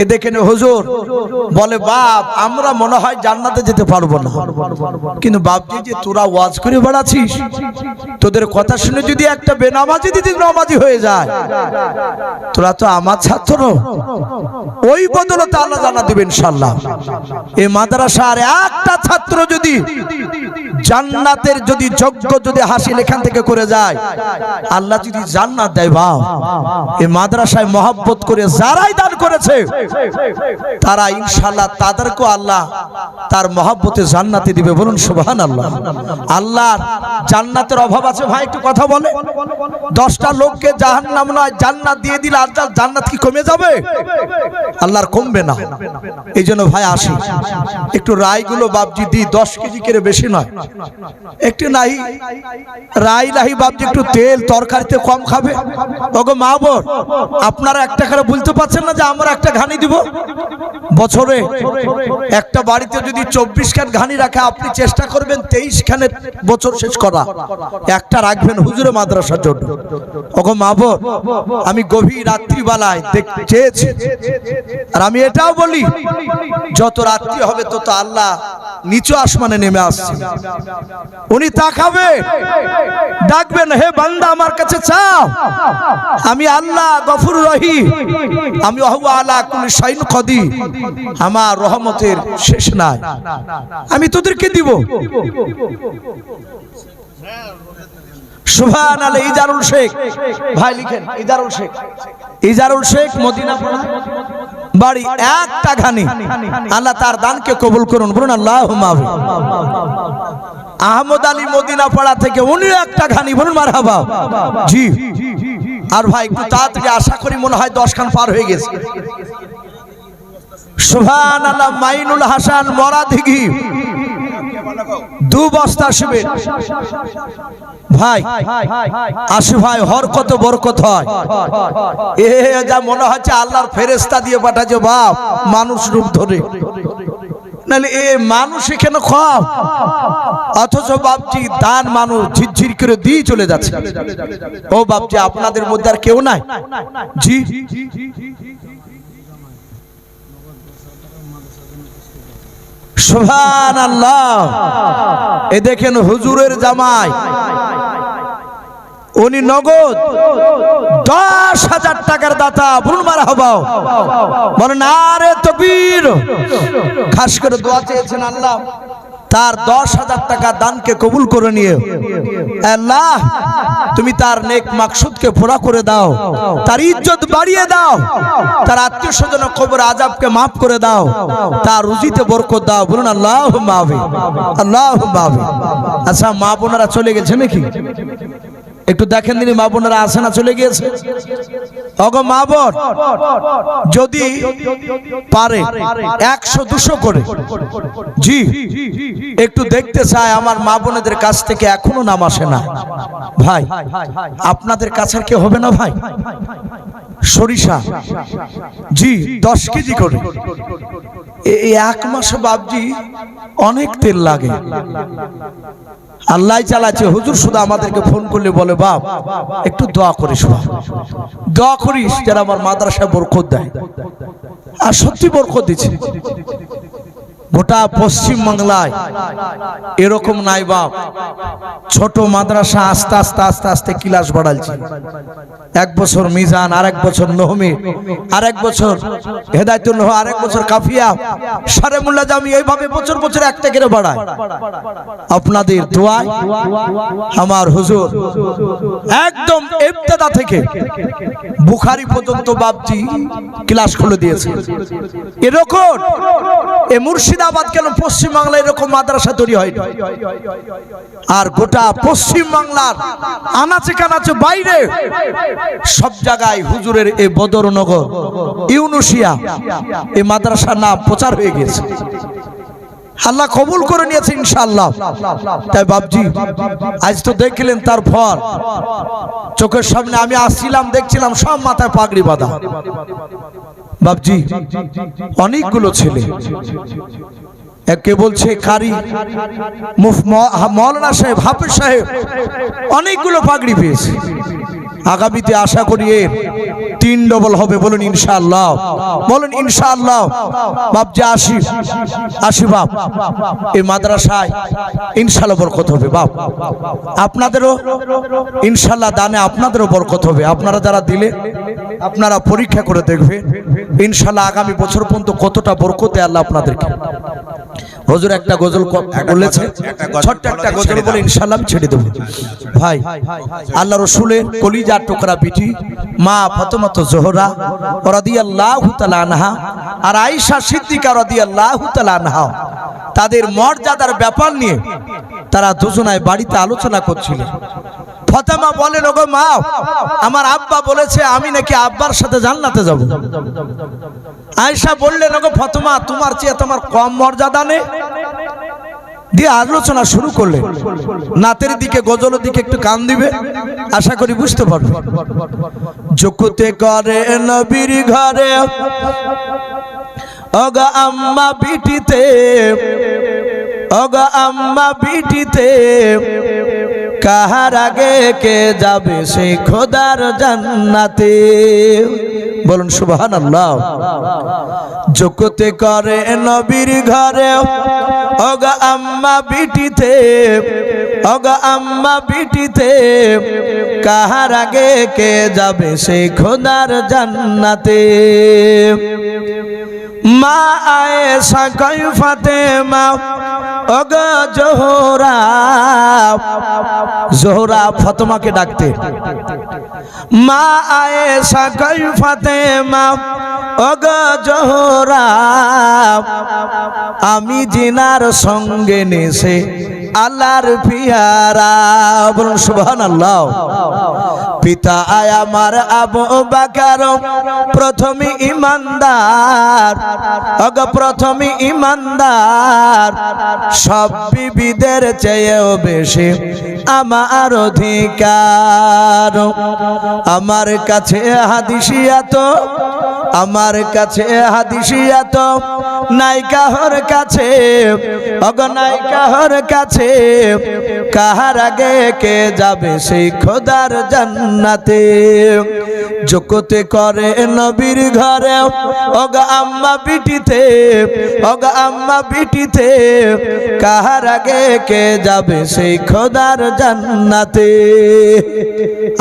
এ দেখেন হুজুর বলে বাপ আমরা মনে হয় জান্নাতে যেতে পারবো না, কিন্তু বাপজি যে তোরা ওয়াজ করে বেড়াচ্ছিস, তোদের কথা শুনে যদি একটা বেনামাজি দিদি নামাজি হয়ে যায়, তোরা তো আমার ছাত্র, ওই বদলতে আল্লাহ জান্নাত দিবেন ইনশাআল্লাহ। এই মাদ্রাসার একটা ছাত্র যদি জান্নাতের যদি যোগ্য যদি হাসিল এখান থেকে করে যায়, আল্লাহ যদি জান্নাত দেয়। ভাব এই মাদ্রাসায় মহব্বত করে যারাই দান করেছে, তারা ইনশাআল্লাহ তাদেরকে আল্লাহ তার মহব্বতে জান্নাতে দিবে। বলুন সুবহানাল্লাহ। আল্লাহর জান্নাতের অভাব আছে ভাই? একটু কথা বলে। 10টা লোককে জাহান্নাম নয় জান্নাত দিয়ে দিলে আর জান্নাত কি কমে যাবে? আল্লাহর কমবে না। এই জন্য ভাই আসি একটু রাইগুলো বাপজি দি, 10 কেজি করে বেশি নয়, একটু নাই রাই লাহি বাপজি, একটু তেল তরকারিতে কম খাবে। ওগো মা বোন, আপনারা একটা করে বলতে পারছেন না যে আমরা একটা ঘানি দিব? বছরে একটা বাড়িতে যদি 24 খান ঘানি রাখে, আপনি চেষ্টা করবেন 23 খানের বছর শেষ করা, একটা রাখবেন হুজুরে মাদ্রাসার জন্য। ওগো মা বোন, আমি গভীর রাত্রিবেলায় চেয়েছি, আর আমি এটাও বলি যত রাত্রি হবে তত আল্লাহ নিচু আসমানে নেমে আসছে। উনি তাকাবে, ডাকবেন, হে বান্দা আমার কাছে চাও, আমি আল্লাহ গফুর রহিম, আমি ওয়া আলা কুল্লি শাইইন কদির, আমার রহমতের শেষ নাই, আমি তোদেরকে দিব। সুবহানাল্লাহ। ইজারুল শেখ ভাই লিখেন, ইজারুল শেখ, ইজারুল শেখ মদিনা বাড়ি, একটা ঘানি। আল্লাহ তার দানকে কবুল করুন। বলুন আল্লাহুম্মা আমিন। আহমদ আলী মদিনা পাড়া থেকে, উনি একটা ঘানি। বলুন মারহাবা। জি। আর ভাই একটু তাড়াতাড়ি, আশা করি মনে হয় 10 খান পার হয়ে গেছে। সুবহানাল্লাহ। মাইনুল হাসান মরাদিঘি, 2 বস্তা আসবে ভাই। আসি ভাই, হর কত বরকত হয়। এ যা মনে হচ্ছে আল্লাহর ফেরেশতা দিয়ে পাঠাচ্ছে বাপ, মানুষ রূপ ধরে, নাহলে এ মানুষ এখানে কম, অথচ বাপজি দান মানুষ ঝিরঝির করে দিয়ে চলে যাচ্ছে। ও বাপজি, আপনাদের মধ্যে আর কেউ নাই? জি। সুবহানাল্লাহ। এ দেখেন হুজুরের জামাই, উনি নগদ 10,000 টাকার দাতা। বলুন মারহাবা। বলেন আরে তাকবীর। খাস করে দোয়া চেয়েছেন আল্লাহ তার 10,000 টাকা দানকে কবুল করে নিয়ে, আল্লাহ তুমি তার নেক মাকসুদকে পুরা করে দাও, তার ইজ্জত বাড়িয়ে দাও, তার আত্মীয় স্বজন কবর আযাবকে maaf করে দাও, তার রুজিতে বরকত দাও। বলুন আল্লাহুম্মা আমিন, আল্লাহুম্মা আমিন। আচ্ছা, মা বোনেরা চলে গেছে নাকি? একটু দেখেন দিন, মা বোনেরা আসে না চলে গিয়েছে? ওগো মা বোন, যদি পারে 100-200 করে, জি, একটু দেখতে চাই আমার মা বোনেদের কাছ থেকে এখনো নাম আসে না ভাই। আপনাদের কাছে কি হবে না ভাই? সরিষা, জি, 10 কেজি করে। এই 1 মাসে বাপজি অনেক তেল লাগে। আল্লাহ চালাচ্ছে। হুজুর শুধু আমাদেরকে ফোন করলে বলে, বাপ একটু দোয়া করিস, দোয়া করিস যারা আমার মাদ্রাসায় বরকত দেয়। আর সত্যি বরকত দিচ্ছে। গোটা পশ্চিম বাংলায় এরকম নাই বাপ। ছোট মাদ্রাসা আস্তে আস্তে আস্তে আস্তে ক্লাস বাড়াচ্ছে। 1 বছর মিজান, আর 1 বছর নহমি, আর 1 বছর হেদায়েতুল নহ, আর 1 বছর কাফিয়া, সারে মোল্লা জামি, এইভাবে বছর বছর একটা করে বাড়ায়। আপনাদের দোয়ায় আমার হুজুর একদম ইবতিদা থেকে বুখারী পর্যন্ত বাপজি ক্লাস খুলে দিয়েছে। এরকম এ মুর্শিদাবাদ কেন, পশ্চিম বাংলায় এরকম মাদ্রাসা তৈরি হয়নি। আর গোটা পশ্চিম বাংলার আনাচে কানাচে বাইরে সব জায়গায় হুজুরের এই বদরনগর, ইউনুসিয়া, এই মাদ্রাসার নাম প্রচার হয়ে গেছে। আল্লাহ কবুল করে নিয়েছে ইনশাআল্লাহ। তাই বাপজি আজ তো দেখলেন তার ফল চোখের সামনে। আমি আসছিলাম, দেখছিলাম সব মাথায় পাগড়ি বাঁধা বাপজি, অনেকগুলো ছেলে। একে বলছে কারি, মৌলানা সাহেব, হাফেজ সাহেব, অনেকগুলো পাগড়ি পেয়েছে। আগামীতে আশা করি এর 3 ডবল হবে। বলুন ইনশাআল্লাহ, বলুন ইনশাআল্লাহ। বাপজি আসি বাপ, এই মাদ্রাসায় ইনশাআল্লাহ বরকত হবে বাপ। আপনাদেরও ইনশাআল্লাহ দানে আপনাদেরও বরকত হবে। আপনারা যারা দিলে, আপনারা পরীক্ষা করে দেখবেন ইনশাআল্লাহ আগামী বছর পর্যন্ত কতটা বরকত দেয় আল্লাহ আপনাদেরকে। হুজুর একটা গজল বলেছে, ছোট্ট একটা গজল বলে ইনশাআল্লাহ ছেড়ে দেব। ভাই আল্লাহ রাসূলের কলিজার টুকরা বিটি মা ফাতেমা জোহরা রাদিয়াল্লাহু তাআলা আনহা আর আয়েশা সিদ্দিকা রাদিয়াল্লাহু তাআলা আনহা তাদের মর্যাদার ব্যাপার নিয়ে তারা দুজনায় বাড়িতে আলোচনা করছিলেন। ফাতেমা বলেন, ওগো মা, আমার আব্বা বলেছে আমি নাকি আব্বার সাথে জান্নাতে যাব। আয়েশা বললেন, ওগো ফাতেমা, তোমার চেয়ে তোমার কম মর্যাদা নেই। দিয়ে আলোচনা শুরু করলেন। নাতের দিকে গজলের দিকে একটু কান দিবে, আশা করি বুঝতে পারবে। জকুতে করে নবীর ঘরে ওগো আম্মা বিটিতে, ওগো আম্মা বিটিতে, কাহার আগে কে যাবে সেই খোদার জান্নাতে। বলুন সুবহানাল্লাহ। জকুতে করে নবীর ঘরে ওগো আম্মা বিটিতে, ওগো আম্মা বিটিতে, কাহার আগে কে যাবে সেই খোদার জান্নাতে। মা আয়েশা কই ফাতেমা ওগো জোহরা, জোহরা ফাতেমাকে ডাকতে। মা আয়েশা কই ফাতেমা ওগো জোহরা, আমি জিনার সঙ্গে নেছে আল্লাহর পিয়ারা। বলুন সুবহানাল্লাহ। পিতা আমার আবু বকর প্রথম ঈমানদার, ওগো প্রথম ঈমানদার, সব বিবিদের চেয়েও বেশি আমার অধিকার। আমার কাছে হাদিসিয়াত, আমার কাছে হাদিসিয়াত নাই কাহর কাছে, ওগো নাই কাহর কাছে, কাহার আগে কে যাবে সেই খোদার জান্নাতে। জকুতে করে নবীর ঘরে ওগো আম্মা বিটিতে, ওগো আম্মা বিটিতে, কাহার আগে কে যাবে সেই খোদার জান্নাতে।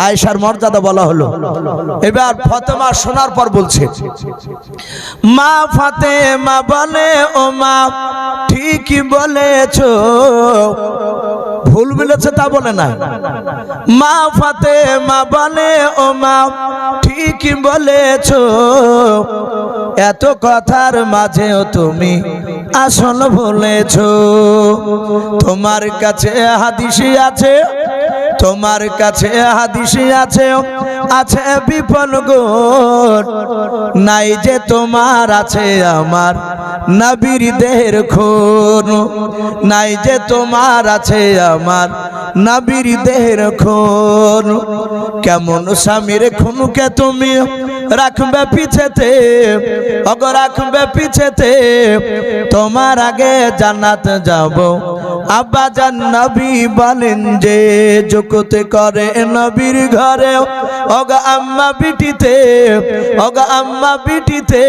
আয়েশার মর্যাদা বলা হলো। এবার ফাতেমা শোনার পর বলছে, মা ফাতেমা বলে, ও মা ঠিকই বলেছো, ভুল বলেছে তা বলে নাই। মা ফাতেমা বলে, ও মা ঠিকই বলেছো, এত কথার মাঝেও তুমি আসল বলেছো। তোমার কাছে হাদিসি আছে, তোমার কাছে হাদিসি আছে, আছে বিপুল গুণ, নাই যে তোমার আছে আমার নবীর দেহের খুন, নাই যে তোমার আছে আমার নবীর দেহের খুন। কেমন স্বামীর খুনকে তুমি রাখবে পিছেতে, ওগো রাখবে পিছেতে, তোমার আগে জান্নাত যাব আব্বা জান নবী বলেন যে। জকুতে করে নবীর ঘরে ওগো আম্মা বিটিতে, ওগো আম্মা বিটিতে,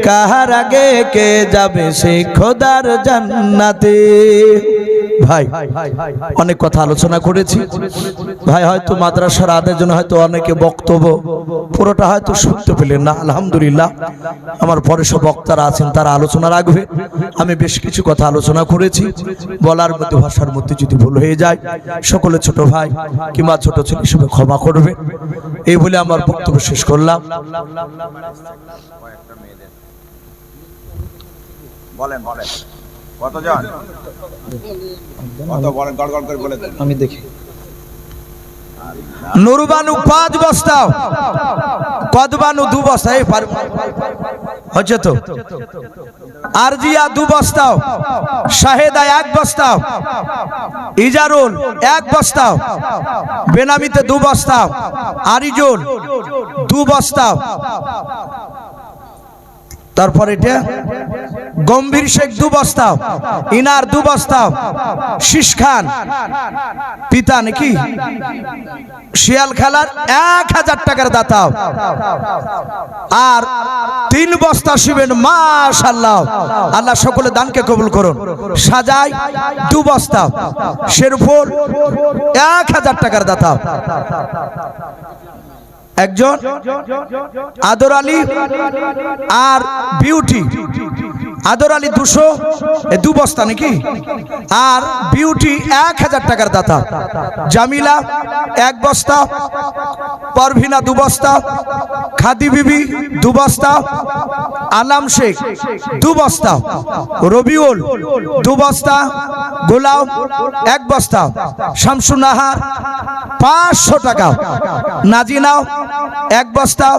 কাহার আগে কে যাবে সেই খোদার জান্নাতে। ভাই অনেক কথা আলোচনা করেছি। ভাই হয়তো মাদ্রাসার আদের জন্য হয়তো অনেকে বক্তব্য পুরোটা হয়তো শুনতে পেলেন না। আলহামদুলিল্লাহ, আমার পরে সব বক্তারা আছেন, তারা আলোচনা রাখবে। আমি বেশ কিছু কথা আলোচনা করেছি, বলার মধ্যে ভাষার মধ্যে যদি ভুল হয়ে যায় সকলে ছোট ভাই কিংবা ছোট ছেলে হিসেবে ক্ষমা করবে। এই বলে আমার বক্তব্য শেষ করলাম। বলেন বলেন কতজন, কত বলেন, গড়গড় করে বলে দেন। আমি দেখি নুরবানু 5 বস্তা, কদবানু 2 বস্তা, এই হচ্ছে তো। আরজিয়া 2 বস্তা, শাহেদা 1 বস্তা, ইজারুল 1 বস্তা, বেনামিতে 2 বস্তা, আরিজুল 2 বস্তা, তারপর এটা গম্ভীর শেখ 2 বস্তা, ইনার 2 বস্তা, শীষ খান পিতা নাকি শিয়াল খেলার 1000 টাকার দাতা, আর 3 বস্তা শিবেন। মাশাআল্লাহ, আল্লাহ সকলে দানকে কবুল করুন। সাজাই 2 বস্তা, শেরফুল 1000 টাকার দাতা। একজন আদর আলী আর বিউটি আদর আলী 200, 2 বস্তা নাকি, আর বিউটি 1000 টাকার দাতা, জামিলা 1 বস্তা, পারভিনা 2 বস্তা, খাদি বিবি 2 বস্তা, আলাম শেখ 2 বস্তা, রবিউল 2 বস্তা, গোলাম 1 বস্তা, শামসুন নাহার 500 টাকা, নাজিনা 1 বস্তা,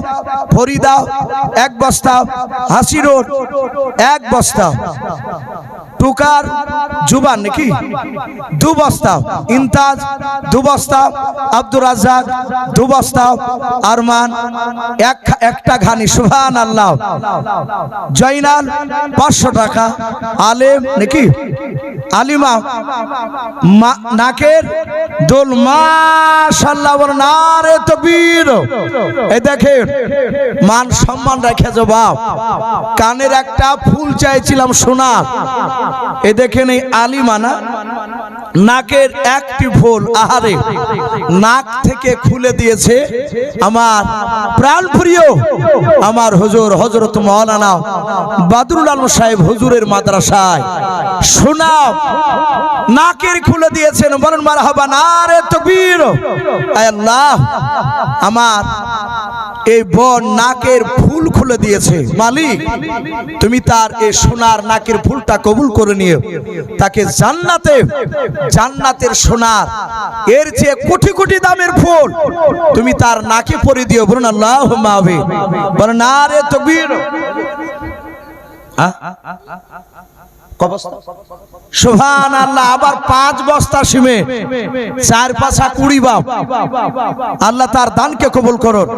ফরিদা 1 বস্তা, হাসিরোড 1 বস্তা, টুকার জুবান নাকি 2 বস্তা, ইমতাজ 2 বস্তা, আব্দুর রাজ্জাক 2 বস্তা, আরমান একটা ঘানি, সুবহানাল্লাহ, জয়নাল 500 টাকা, আলেম নাকি, আলিমা নাকের দোল, মাশাআল্লাহ, নারে তাকবীর। এই দেখেন মান সম্মান রেখে জবাব, কানের একটা ফুল চাইছিলাম সোনার, এ দেখেন এই আলিমা না, নাকের একটি ফুল, আহারে নাক থেকে খুলে দিয়েছে আমার প্রাণপ্রিয় আমার হুজুর হযরত মাওলানা বদরুল আলম সাহেব হুজুরের মাদ্রাসায় সোনা নাকের খুলে দিয়েছেন, বলেন মারহাবা, নারে তাকবীর। আল্লাহ, আমার এই বোন নাকের ফুল খুলে দিয়েছে, মালিক তুমি তার এই সোনার নাকের ফুলটা কবুল করে নিও, তাকে জান্নাতে, জান্নাতের সোনার এর চেয়ে কোটি কোটি দামের ফুল তুমি তার নাকে পরে দিও, বলুন আল্লাহুম্মা আমিন, বলেন নারে তাকবীর। সুবহানাল্লাহ, আবার 5 বস্তা সিমেন্ট, 4 পাঁচা 20 বাপ, আল্লাহ তার দানকে কবুল করুন।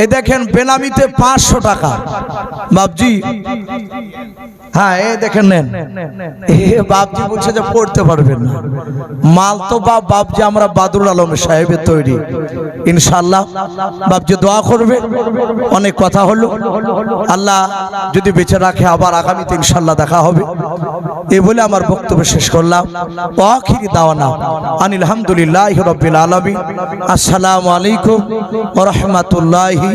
এই দেখেন বেনামিতে 500 টাকা, বাপজি, হ্যাঁ এই দেখেন নেন, বাপজি বলছে যে পড়তে পারবেন না, মাল তো বাপজি আমরা বদরুল আলম সাহেবের তৈরি, ইনশাআল্লাহ বাপজি দোয়া করবে। অনেক কথা হলো, আল্লাহ যদি বেঁচে রাখে আবার আগামীতে ইনশাআল্লাহ দেখা হবে। এই বলে আমার বক্তব্য শেষ করলাম। আখিরি দাওয়ানা আনিল হামদুলিল্লাহি রাব্বিল আলামিন। আসসালামু আলাইকুম ওয়া রাহমাতুল্লাহি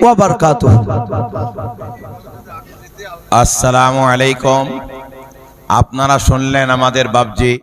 ওয়া বারাকাতুহু। আসসালামু আলাইকুম। আপনারা শুনলেন আমাদের বাপজি